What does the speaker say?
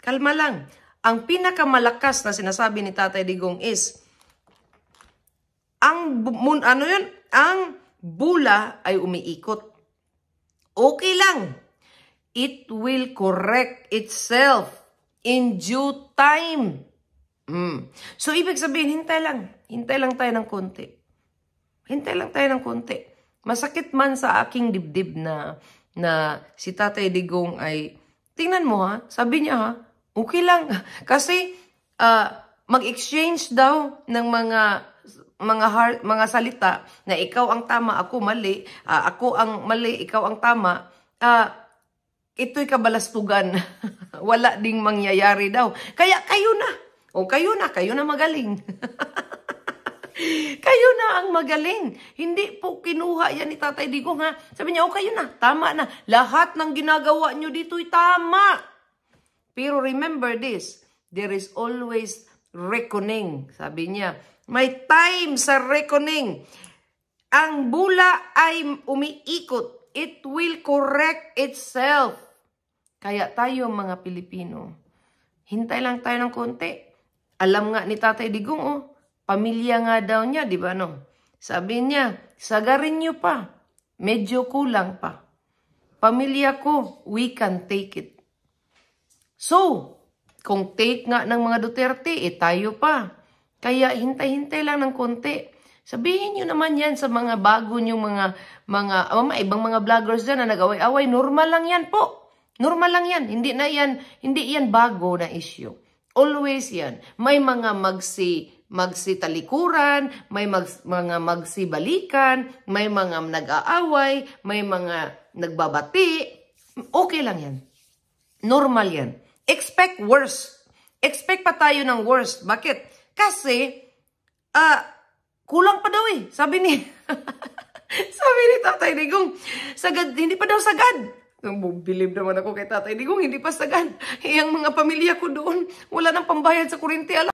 Kalma lang. Ang pinakamalakas na sinasabi ni Tatay Digong is, ang bula ay umiikot. Okay lang. It will correct itself in due time. So, ibig sabihin, hintay lang. Hintay lang tayo ng konti. Hintay lang tayo ng konti. Masakit man sa aking dibdib na si Tatay Digong ay, tingnan mo ha, sabi niya ha, okay lang. Kasi, mag-exchange daw ng mga salita na ikaw ang tama, ako mali, ako ang mali, ikaw ang tama, ito'y kabalastugan. Wala ding mangyayari daw. Kaya kayo na. O kayo na magaling. Kayo na ang magaling. Hindi po kinuha yan ni Tatay Digong ha. Sabi niya, kayo na, tama na. Lahat ng ginagawa nyo dito'y tama. Pero remember this, there is always reckoning. Sabi niya, may time sa reckoning. Ang bula ay umiikot. It will correct itself. Kaya tayo mga Pilipino, hintay lang tayo ng konti. Alam nga ni Tatay Digong, pamilya nga daw niya, di ba no? Sabi niya, sagarin niyo pa. Medyo kulang pa. Pamilya ko, we can take it. So, kung take nga ng mga Duterte, tayo pa. Kaya hintay-hintay lang ng konti. Sabihin nyo naman yan sa mga bago nyo ibang mga vloggers dyan na nag-away-away. Normal lang yan po. Normal lang yan. Hindi yan bago na issue. Always yan. May mga magsitalikuran, may mga magsibalikan, may mga nag-aaway, may mga nagbabati. Okay lang yan. Normal yan. Expect worse. Expect pa tayo ng worst. Bakit? Kasi, kulang pa daw eh. Sabi ni Tatay Digong, sagad, hindi pa daw sagad. Bilib naman ako kay Tatay Digong, hindi pa sagad. Yung mga pamilya ko doon, wala nang pambayad sa kuryente.